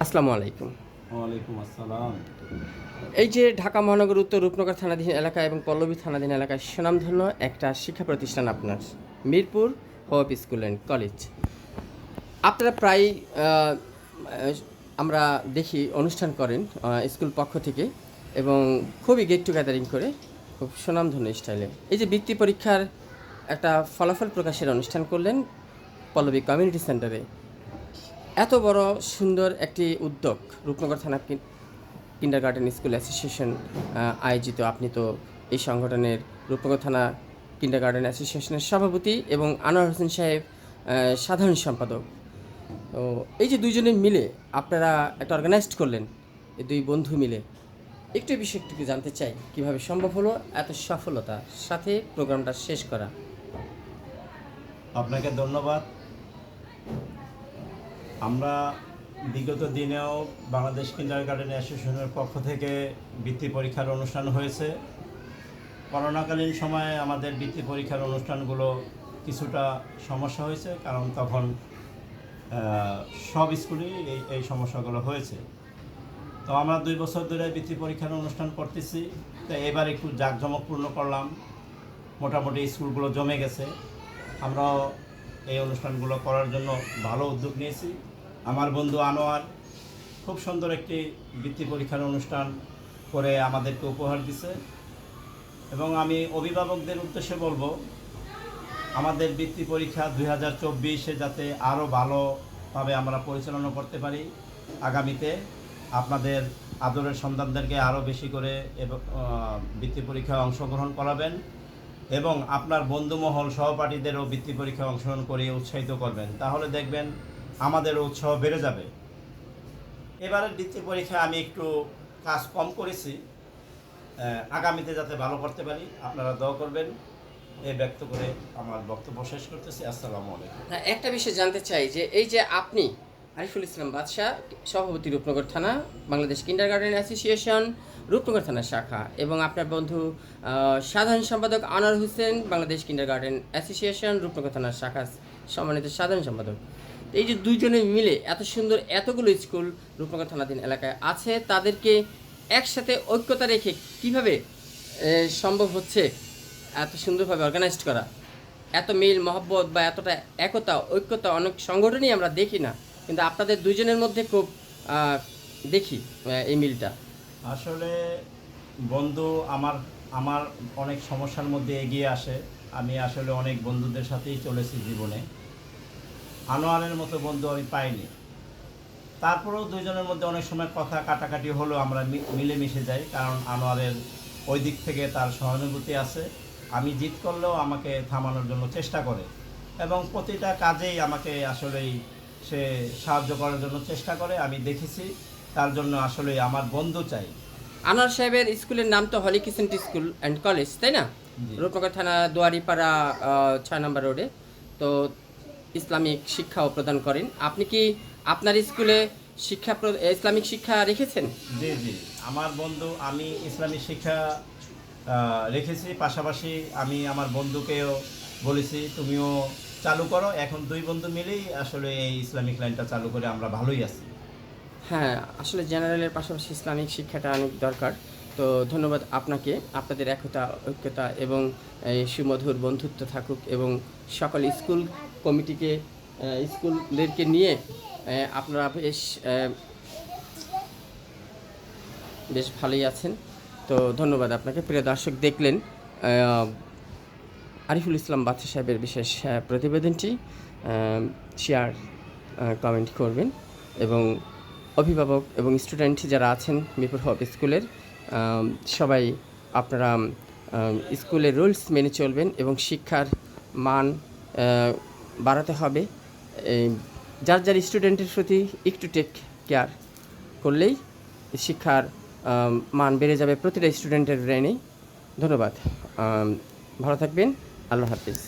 আসসালামু আলাইকুম। ওয়ালাইকুম আসসালাম। এই যে ঢাকা মহানগর উত্তর রূপনগর থানাধীন এলাকা এবং পল্লবী থানাধীন এলাকায় সুনামধন্য একটা শিক্ষা প্রতিষ্ঠান আপনার Mirpur hope school and college. আপনারা প্রায় আমরা দেখি অনুষ্ঠান করেন স্কুল পক্ষ থেকে এবং খুবই গেট টুগেদারিং করে খুব সুনামধন্য স্টাইলে। এই যে বৃত্তি পরীক্ষার একটা ফলাফল প্রকাশের অনুষ্ঠান করলেন পল্লবী কমিউনিটি সেন্টারে। এত বড় সুন্দর একটি উদ্যোগ রূপনগর থানা কিন্ডারগার্টেন স্কুল অ্যাসোসিয়েশন আয়োজিত। আপনি তো এই সংগঠনের রূপনগর থানা কিন্ডারগার্টেন অ্যাসোসিয়েশনের সভাপতি এবং আনোয়ার হোসেন সাহেব সাধারণ সম্পাদক। তো এই যে দুইজনে মিলে আপনারা একটা অর্গানাইজড করলেন, এই দুই বন্ধু মিলে, একটু বিষয় একটু জানতে চাই কীভাবে সম্ভব হলো এত সফলতার সাথে প্রোগ্রামটা শেষ করা। আপনাকে ধন্যবাদ। আমরা বিগত দিনেও বাংলাদেশ কিন্ডারগার্টেন অ্যাসোসিয়েশনের পক্ষ থেকে বৃত্তি পরীক্ষার অনুষ্ঠান হয়েছে। করোনাকালীন সময়ে আমাদের বৃত্তি পরীক্ষার অনুষ্ঠানগুলো কিছুটা সমস্যা হয়েছে, কারণ তখন সব স্কুলেই এই সমস্যাগুলো হয়েছে। তো আমরা 2 বছর ধরে বৃত্তি পরীক্ষার অনুষ্ঠান করতেছি। তো এবার একটু জাঁকজমকপূর্ণ করলাম, মোটামুটি স্কুলগুলো জমে গেছে। আমরাও এই অনুষ্ঠানগুলো করার জন্য ভালো উদ্যোগ নিয়েছি। আমার বন্ধু আনোয়ার খুব সুন্দর একটি বৃত্তি পরীক্ষার অনুষ্ঠান করে আমাদেরকে উপহার দিছে, এবং আমি অভিভাবকদের উদ্দেশ্যে বলবো আমাদের বৃত্তি পরীক্ষা 2024-এ যাতে আরও ভালোভাবে আমরা পরিচালনা করতে পারি। আগামীতে আপনাদের আদরের সন্তানদেরকে আরও বেশি করে বৃত্তি পরীক্ষায় অংশগ্রহণ করাবেন এবং আপনার বন্ধুমহল সহপাঠীদেরও বৃত্তি পরীক্ষায় অংশগ্রহণ করে উৎসাহিত করবেন। তাহলে দেখবেন আমাদের উৎসাহ বেড়ে যাবে। এবারের বৃত্তি পরীক্ষায় আমি একটু কাজ কম করেছি, আগামীতে যাতে ভালো করতে পারি আপনারা দোয়া করবেন। এই ব্যক্ত করে আমার বক্তব্য শেষ করতেছি। আসসালামু আলাইকুম। একটা বিষয় জানতে চাই যে এই যে আপনি আরিফুল ইসলাম বাদশাহ, সভাপতি রূপনগর থানা বাংলাদেশ কিন্ডারগার্টেন অ্যাসোসিয়েশন রূপনগর থানার শাখা, এবং আপনার বন্ধু সাধারণ সম্পাদক আনোয়ার হোসেন বাংলাদেশ কিন্ডারগার্টেন অ্যাসোসিয়েশন রূপনগর থানার শাখা সম্মানিত সাধারণ সম্পাদক। এই যে দুইজনে মিলে এত সুন্দর এতগুলো স্কুল রূপনগর থানাধীন এলাকায় আছে, তাদেরকে একসাথে ঐক্যতা রেখে কিভাবে সম্ভব হচ্ছে এত সুন্দরভাবে অর্গানাইজড করা? এত মিল মহব্বত বা এতটা একতা ঐক্যতা অনেক সংগঠনই আমরা দেখি না, কিন্তু আপনাদের দুজনের মধ্যে খুব দেখি এই মিলটা। আসলে বন্ধু আমার অনেক সমস্যার মধ্যে এগিয়ে আসে। আমি আসলে অনেক বন্ধুদের সাথেই চলেছি জীবনে, আনোয়ারের মতো বন্ধু আমি পাইনি। তারপরেও দুইজনের মধ্যে অনেক সময় কথা কাটাকাটি হলেও আমরা মিলেমিশে যাই, কারণ আনোয়ারের ওই দিক থেকে তার সহানুভূতি আছে। আমি জিত করলেও আমাকে থামানোর জন্য চেষ্টা করে এবং প্রতিটা কাজেই আমাকে আসলেই সে সাহায্য করার জন্য চেষ্টা করে, আমি দেখেছি। তার জন্য আসলে আমার বন্ধু চাই। আনোয়ার সাহেবের স্কুলের নাম তো Holy Crescent school and college, তাই না? রূপনগর থানা দুয়ারিপাড়া 6 নম্বর রোডে। তো ইসলামিক শিক্ষাও প্রদান করেন। আপনি কি আপনার স্কুলে ইসলামিক শিক্ষা রেখেছেন? জি জি, আমার বন্ধু, আমি ইসলামিক শিক্ষা রেখেছি। পাশাপাশি আমি আমার বন্ধুকেও বলেছি তুমিও চালু করো। এখন 2 বন্ধু মিলেই আসলে এই ইসলামিক লাইনটা চালু করে আমরা ভালোই আছি। হ্যাঁ, আসলে জেনারেলের পাশাপাশি ইসলামিক শিক্ষাটা অনেক দরকার। তো ধন্যবাদ আপনাকে। আপনাদের একতা ঐক্যতা এবং এই সুমধুর বন্ধুত্ব থাকুক, এবং সকল স্কুল কমিটিকে স্কুলদেরকে নিয়ে আপনারা বেশ ভালোই আছেন। তো ধন্যবাদ আপনাকে। প্রিয় দর্শক, দেখলেন আরিফুল ইসলাম বাদশা সাহেবের বিশেষ প্রতিবেদনটি। শেয়ার কমেন্ট করবেন, এবং অভিভাবক এবং স্টুডেন্ট যারা আছেন মিরপুর হোপ স্কুলের সবাই আপনারা স্কুলের রুলস মেনে চলবেন এবং শিক্ষার মান বাড়াতে হবে। যার যার স্টুডেন্টের প্রতি একটু টেক কেয়ার করলেই শিক্ষার মান বেড়ে যাবে প্রতিটা স্টুডেন্টের ব্রেনেই। ধন্যবাদ, ভালো থাকবেন, আল্লাহ হাফিজ।